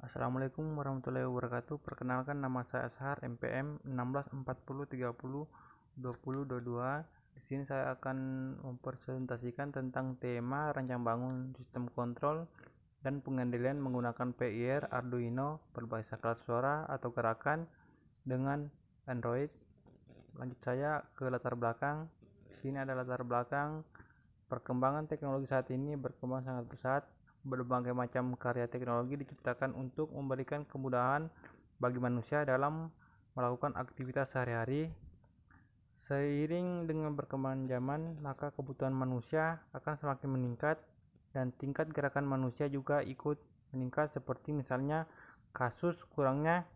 Assalamualaikum warahmatullahi wabarakatuh. Perkenalkan, nama saya Ashar, MPM 1640302022. Di sini saya akan mempresentasikan tentang tema rancang bangun sistem kontrol dan pengendalian menggunakan PIR Arduino berbasis saklar suara atau gerakan dengan Android. Lanjut saya ke latar belakang. Di sini ada latar belakang. Perkembangan teknologi saat ini berkembang sangat pesat. Berbagai macam karya teknologi diciptakan untuk memberikan kemudahan bagi manusia dalam melakukan aktivitas sehari-hari. Seiring dengan perkembangan zaman, maka kebutuhan manusia akan semakin meningkat dan tingkat gerakan manusia juga ikut meningkat, seperti misalnya kasus kurangnya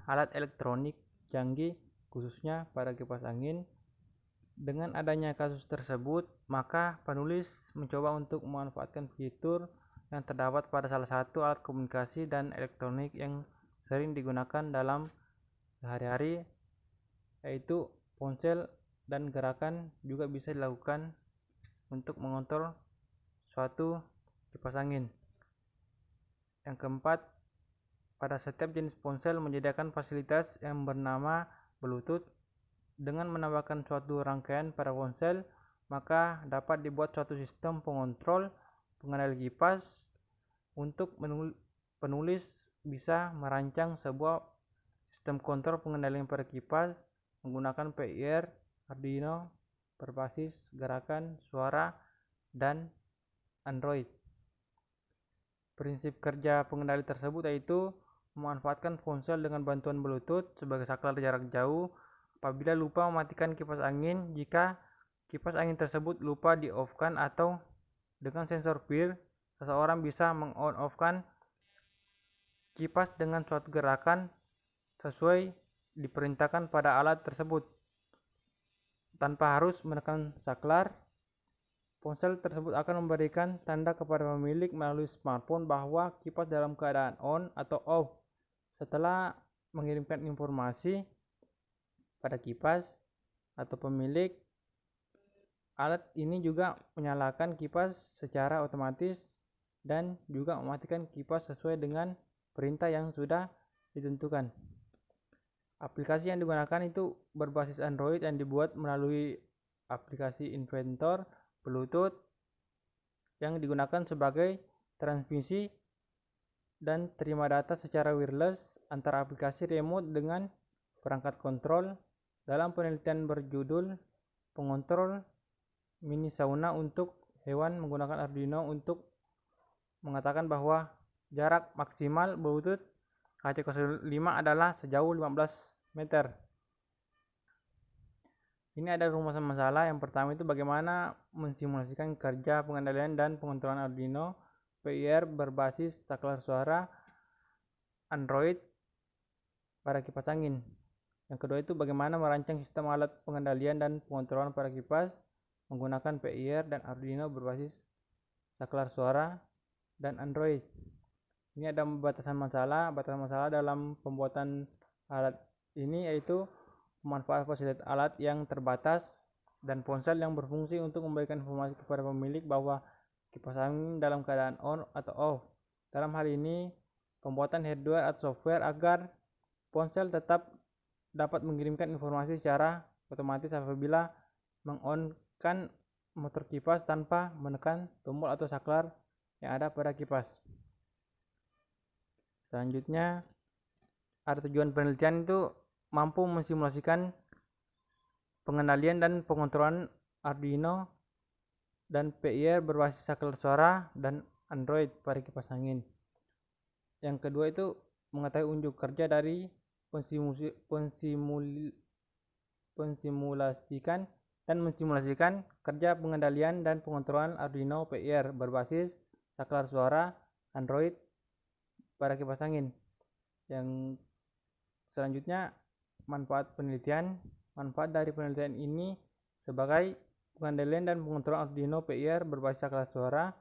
alat elektronik canggih khususnya pada kipas angin. Dengan adanya kasus tersebut, maka penulis mencoba untuk memanfaatkan fitur yang terdapat pada salah satu alat komunikasi dan elektronik yang sering digunakan dalam sehari-hari, yaitu ponsel, dan gerakan juga bisa dilakukan untuk mengontrol suatu kipas angin. Yang keempat, pada setiap jenis ponsel menyediakan fasilitas yang bernama Bluetooth. Dengan menambahkan suatu rangkaian pada ponsel, maka dapat dibuat suatu sistem pengontrol pengendali kipas. Untuk penulis bisa merancang sebuah sistem kontrol pengendalian pada kipas menggunakan PIR Arduino berbasis gerakan suara dan Android. Prinsip kerja pengendali tersebut yaitu memanfaatkan ponsel dengan bantuan Bluetooth sebagai saklar jarak jauh. Apabila lupa mematikan kipas angin, jika kipas angin tersebut lupa di-off-kan, atau dengan sensor PIR, seseorang bisa meng-on-off-kan kipas dengan suatu gerakan sesuai diperintahkan pada alat tersebut. Tanpa harus menekan saklar, ponsel tersebut akan memberikan tanda kepada pemilik melalui smartphone bahwa kipas dalam keadaan on atau off. Setelah mengirimkan informasi pada kipas atau pemilik, alat ini juga menyalakan kipas secara otomatis dan juga mematikan kipas sesuai dengan perintah yang sudah ditentukan. Aplikasi yang digunakan itu berbasis Android yang dibuat melalui aplikasi Inventor Bluetooth yang digunakan sebagai transmisi dan terima data secara wireless antara aplikasi remote dengan perangkat kontrol. Dalam penelitian berjudul Pengontrol Mini Sauna untuk Hewan menggunakan Arduino untuk mengatakan bahwa jarak maksimal Bluetooth HC05 adalah sejauh 15 meter. Ini ada rumusan masalah. Yang pertama itu bagaimana mensimulasikan kerja pengendalian dan pengontrolan Arduino PIR berbasis saklar suara Android pada kipas angin. Yang kedua itu bagaimana merancang sistem alat pengendalian dan pengontrolan pada kipas menggunakan PIR dan Arduino berbasis saklar suara dan Android. Ini ada batasan masalah. Batasan masalah dalam pembuatan alat ini yaitu memanfaatkan fasilitas alat yang terbatas dan ponsel yang berfungsi untuk memberikan informasi kepada pemilik bahwa kipas angin dalam keadaan on atau off. Dalam hal ini, pembuatan hardware atau software agar ponsel tetap dapat mengirimkan informasi secara otomatis apabila meng-on-kan motor kipas tanpa menekan tombol atau saklar yang ada pada kipas. Selanjutnya, ada tujuan penelitian itu mampu mensimulasikan pengendalian dan pengontrolan Arduino dan PIR berbasis saklar suara dan Android pada kipas angin. Yang kedua itu mengetahui unjuk kerja dari mensimulasikan kerja pengendalian dan pengontrolan Arduino PIR berbasis saklar suara Android pada kipas angin. Yang selanjutnya, manfaat dari penelitian ini sebagai pengendalian dan pengontrolan Arduino PIR berbasis saklar suara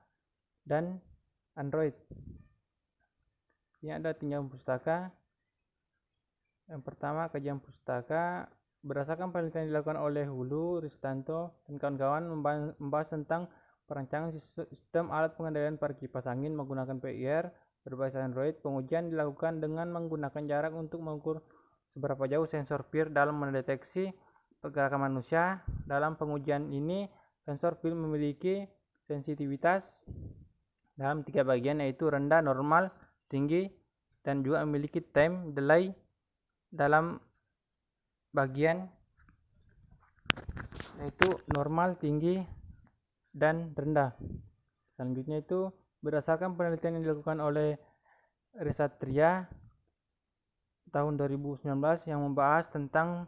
dan Android. Ini ada tinjauan pustaka. Yang pertama, kajian pustaka. Berdasarkan penelitian yang dilakukan oleh Hulu, Ristanto, dan kawan-kawan membahas tentang perancangan sistem alat pengendalian pada kipas angin menggunakan PIR berbasis Android. Pengujian dilakukan dengan menggunakan jarak untuk mengukur seberapa jauh sensor PIR dalam mendeteksi pergerakan manusia. Dalam pengujian ini, sensor PIR memiliki sensitivitas dalam 3 bagian, yaitu rendah, normal, tinggi, dan juga memiliki time delay dalam bagian yaitu normal, tinggi, dan rendah. Selanjutnya itu berdasarkan penelitian yang dilakukan oleh Resatria tahun 2019 yang membahas tentang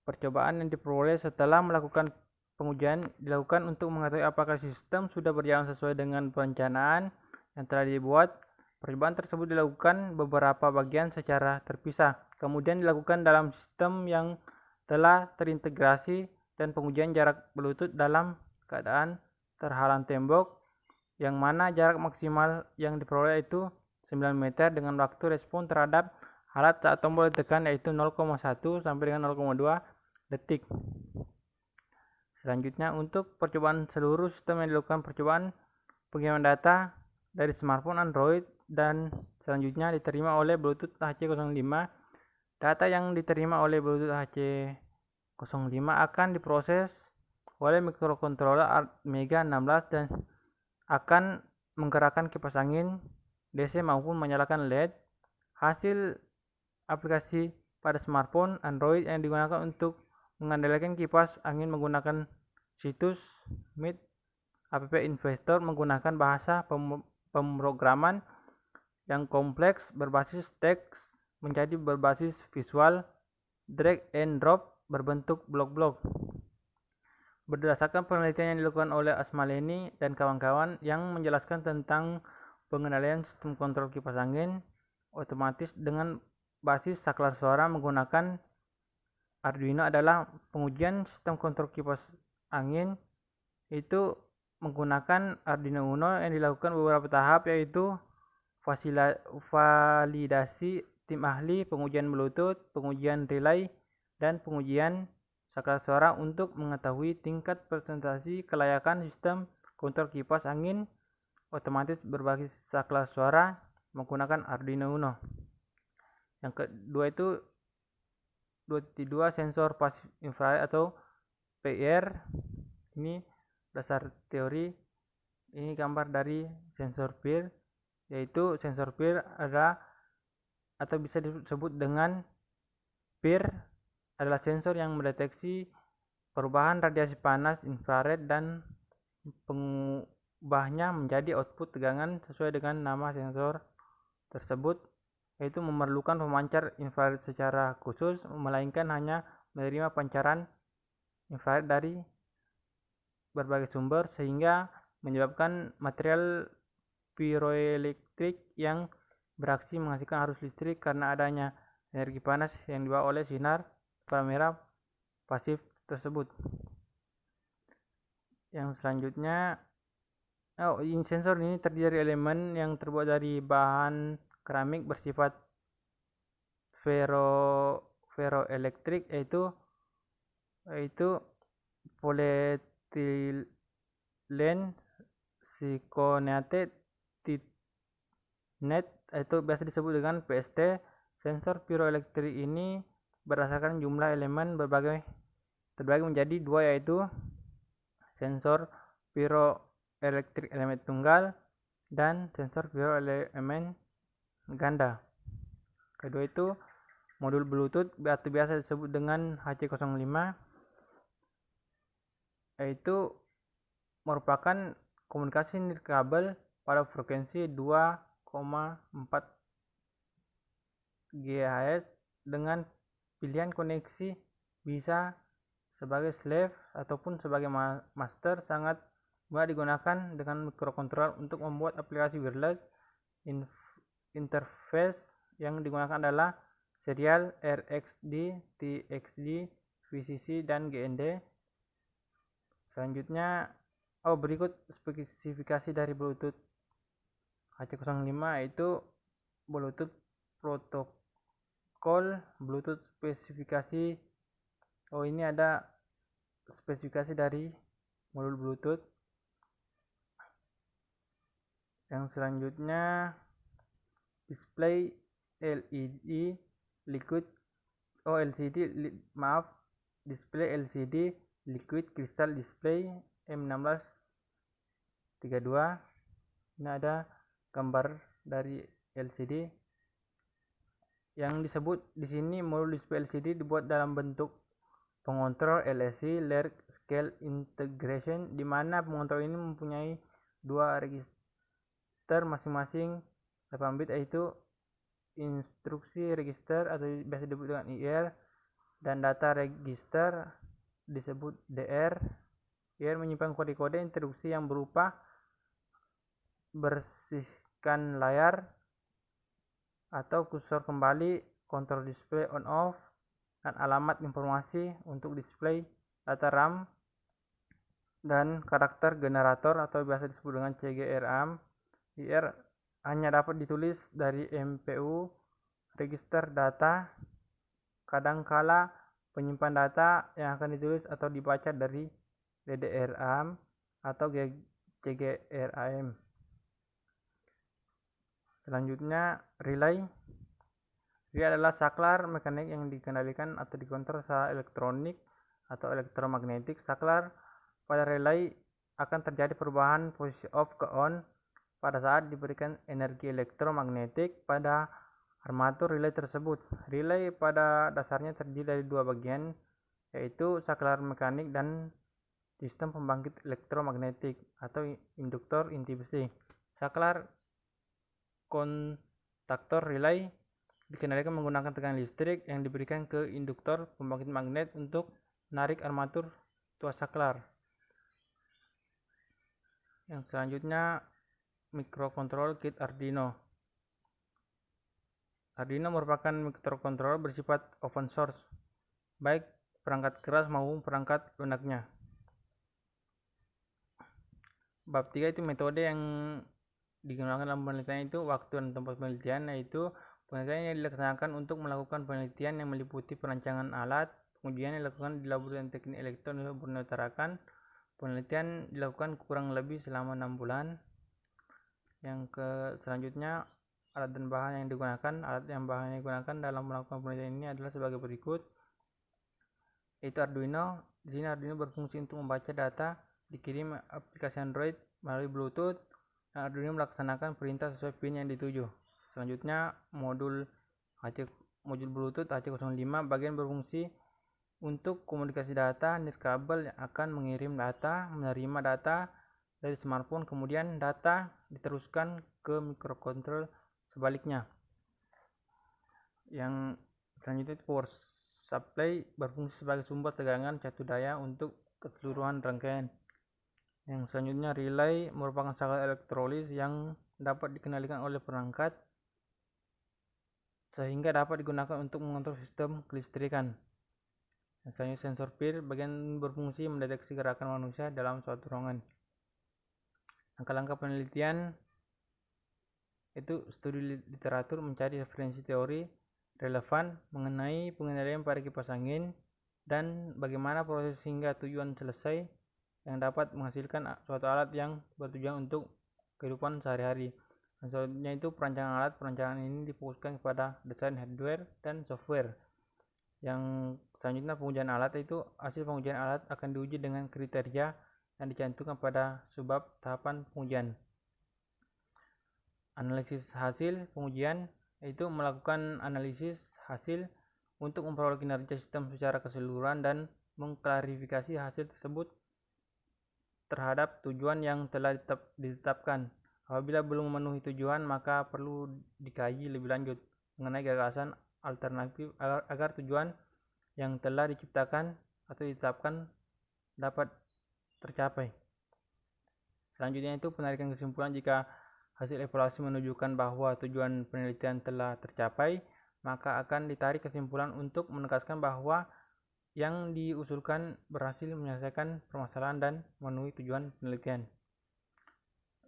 percobaan yang diperoleh setelah melakukan pengujian dilakukan untuk mengetahui apakah sistem sudah berjalan sesuai dengan perencanaan yang telah dibuat. Percobaan tersebut dilakukan beberapa bagian secara terpisah, kemudian dilakukan dalam sistem yang telah terintegrasi, dan pengujian jarak Bluetooth dalam keadaan terhalang tembok, yang mana jarak maksimal yang diperoleh itu 9 meter dengan waktu respon terhadap alat saat tombol ditekan yaitu 0,1 sampai dengan 0,2 detik. Selanjutnya, untuk percobaan seluruh sistem yang dilakukan percobaan pengiriman data dari smartphone Android dan selanjutnya diterima oleh Bluetooth HC05. Data yang diterima oleh Bluetooth HC05 akan diproses oleh mikrokontroler Mega 16 dan akan menggerakkan kipas angin DC maupun menyalakan LED. Hasil aplikasi pada smartphone Android yang digunakan untuk mengandalkan kipas angin menggunakan situs Meet App Investor menggunakan bahasa pemrograman yang kompleks berbasis teks menjadi berbasis visual, drag and drop berbentuk blok-blok. Berdasarkan penelitian yang dilakukan oleh Asmaleni dan kawan-kawan yang menjelaskan tentang pengendalian sistem kontrol kipas angin otomatis dengan basis saklar suara menggunakan Arduino adalah pengujian sistem kontrol kipas angin itu menggunakan Arduino Uno yang dilakukan beberapa tahap, yaitu validasi tim ahli, pengujian Bluetooth, pengujian relay, dan pengujian saklar suara untuk mengetahui tingkat presentasi kelayakan sistem kontrol kipas angin otomatis berbasis saklar suara menggunakan Arduino Uno. Yang kedua itu 2 sensor pasif infrared atau PIR. Ini dasar teori, ini gambar dari sensor PIR, yaitu sensor PIR adalah atau bisa disebut dengan PIR adalah sensor yang mendeteksi perubahan radiasi panas infrared dan pengubahnya menjadi output tegangan sesuai dengan nama sensor tersebut, yaitu memerlukan pemancar infrared secara khusus, melainkan hanya menerima pancaran infrared dari berbagai sumber sehingga menyebabkan material piroelektrik yang beraksi menghasilkan arus listrik karena adanya energi panas yang dibawa oleh sinar inframerah pasif tersebut. Yang selanjutnya, sensor ini terdiri dari elemen yang terbuat dari bahan keramik bersifat ferroelektrik yaitu polietilen silikonate titnet itu biasa disebut dengan PST. Sensor piroelektrik ini berdasarkan jumlah elemen terbagi menjadi 2, yaitu sensor piroelektrik elemen tunggal dan sensor piroelemen ganda. Kedua itu modul Bluetooth atau biasa disebut dengan HC05, yaitu merupakan komunikasi nirkabel pada frekuensi 2,4 GHz dengan pilihan koneksi bisa sebagai slave ataupun sebagai master. Sangat mudah digunakan dengan mikrokontroler untuk membuat aplikasi wireless. Interface yang digunakan adalah serial RxD, TxD, VCC, dan GND. Selanjutnya, berikut spesifikasi dari Bluetooth HC05, yaitu Bluetooth protokol, Bluetooth spesifikasi. Ini ada spesifikasi dari modul Bluetooth. Yang selanjutnya display LED liquid display LCD liquid crystal display M1632. Ini ada gambar dari LCD. Yang disebut di sini modul display LCD dibuat dalam bentuk pengontrol LSI Large Scale Integration, di mana pengontrol ini mempunyai dua register masing-masing 8 bit, yaitu instruksi register atau biasa disebut dengan IR, dan data register disebut DR. IR menyimpan kode-kode instruksi yang berupa bersihkan layar atau kursor kembali, kontrol display on off, dan alamat informasi untuk display data RAM dan karakter generator atau biasa disebut dengan CGRAM. IR hanya dapat ditulis dari MPU register data. Kadangkala penyimpan data yang akan ditulis atau dibaca dari DDRAM atau CGRAM. Selanjutnya, relay. Relay adalah saklar mekanik yang dikendalikan atau dikontrol secara elektronik atau elektromagnetik. Saklar pada relay akan terjadi perubahan posisi off ke on pada saat diberikan energi elektromagnetik pada armatur relay tersebut. Relay pada dasarnya terdiri dari dua bagian, yaitu saklar mekanik dan sistem pembangkit elektromagnetik atau induktor inti besi. Saklar kontaktor relay dikendalikan menggunakan tegangan listrik yang diberikan ke induktor pembangkit magnet untuk menarik armatur tuas saklar. Yang selanjutnya, microcontrol kit Arduino. Arduino merupakan microcontroller bersifat open source, baik perangkat keras maupun perangkat lunaknya. Bab 3 itu metode yang digunakan dalam penelitian, itu waktu dan tempat penelitian, yaitu penelitian yang dilaksanakan untuk melakukan penelitian yang meliputi perancangan alat, pengujian yang dilakukan di laboratorium teknik elektron Borneo Tarakan. Penelitian dilakukan kurang lebih selama 6 bulan. Yang selanjutnya, alat dan bahan yang digunakan. Alat yang bahan yang digunakan dalam melakukan penelitian ini adalah sebagai berikut, yaitu Arduino. Di sini Arduino berfungsi untuk membaca data dikirim aplikasi Android melalui Bluetooth. Arduino melaksanakan perintah sesuai pin yang dituju. Selanjutnya, modul Bluetooth HC05 bagian berfungsi untuk komunikasi data nirkabel yang akan mengirim data, menerima data dari smartphone, kemudian data diteruskan ke microcontroller sebaliknya. Yang selanjutnya, power supply berfungsi sebagai sumber tegangan catur daya untuk keseluruhan rangkaian. Yang selanjutnya, relay merupakan saklar elektrolis yang dapat dikendalikan oleh perangkat sehingga dapat digunakan untuk mengontrol sistem kelistrikan. Yang selanjutnya, sensor peer bagian berfungsi mendeteksi gerakan manusia dalam suatu ruangan. Langkah-langkah penelitian itu studi literatur, mencari referensi teori relevan mengenai pengendalian pada kipas angin dan bagaimana proses hingga tujuan selesai yang dapat menghasilkan suatu alat yang bertujuan untuk kehidupan sehari-hari. Selanjutnya itu perancangan alat. Perancangan ini difokuskan kepada desain hardware dan software. Yang selanjutnya, pengujian alat, itu hasil pengujian alat akan diuji dengan kriteria yang dicantumkan pada subbab tahapan pengujian. Analisis hasil pengujian, yaitu melakukan analisis hasil untuk memperoleh kinerja sistem secara keseluruhan dan mengklarifikasi hasil tersebut terhadap tujuan yang telah ditetapkan. Apabila belum memenuhi tujuan, maka perlu dikaji lebih lanjut mengenai gagasan alternatif agar tujuan yang telah diciptakan atau ditetapkan dapat tercapai. Selanjutnya itu penarikan kesimpulan. Jika hasil evaluasi menunjukkan bahwa tujuan penelitian telah tercapai, maka akan ditarik kesimpulan untuk menegaskan bahwa yang diusulkan berhasil menyelesaikan permasalahan dan memenuhi tujuan penelitian.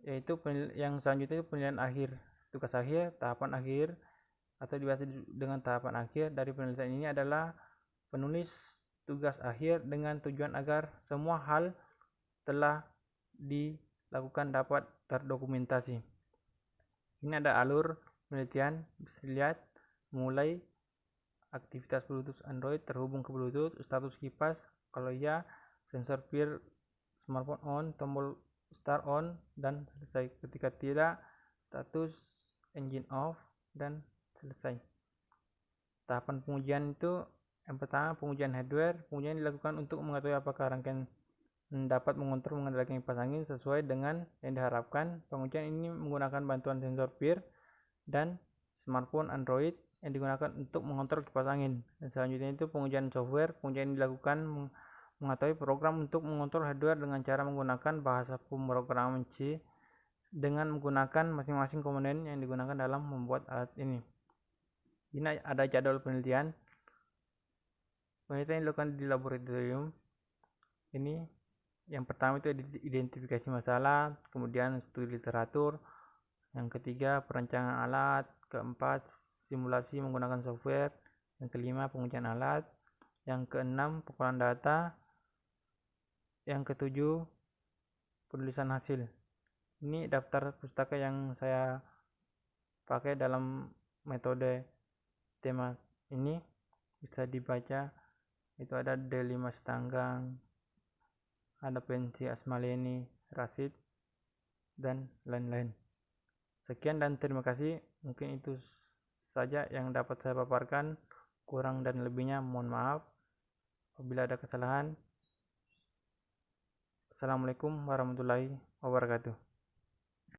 Yaitu yang selanjutnya itu penilaian akhir. Tugas akhir, tahapan akhir atau biasa dengan tahapan akhir dari penelitian ini adalah penulis tugas akhir dengan tujuan agar semua hal telah dilakukan dapat terdokumentasi. Ini ada alur penelitian bisa dilihat mulai aktivitas Bluetooth Android terhubung ke Bluetooth, status kipas, kalau iya sensor peer smartphone on, tombol start on, dan selesai. Ketika tidak, status engine off, dan selesai. Tahapan pengujian itu yang pertama pengujian hardware. Pengujian dilakukan untuk mengetahui apakah rangkaian dapat mengontrol mengendalikan kipas angin sesuai dengan yang diharapkan. Pengujian ini menggunakan bantuan sensor peer dan smartphone Android yang digunakan untuk mengontrol kipas angin. Dan selanjutnya itu pengujian software. Pengujian dilakukan mengetahui program untuk mengontrol hardware dengan cara menggunakan bahasa pemrograman C dengan menggunakan masing-masing komponen yang digunakan dalam membuat alat ini. Ini ada jadwal penelitian. Penelitian dilakukan di laboratorium. Ini yang pertama itu identifikasi masalah, kemudian studi literatur, yang ketiga perancangan alat, keempat simulasi menggunakan software, yang kelima pengujian alat, yang keenam pengolahan data, yang ketujuh penulisan hasil. Ini daftar pustaka yang saya pakai dalam metode tema ini, bisa dibaca. Itu ada D5 Stanggang, ada Pensi Asmaleni, Rasid, dan lain-lain. Sekian dan terima kasih. Mungkin itu saja yang dapat saya paparkan. Kurang dan lebihnya mohon maaf apabila ada kesalahan. Assalamualaikum warahmatullahi wabarakatuh.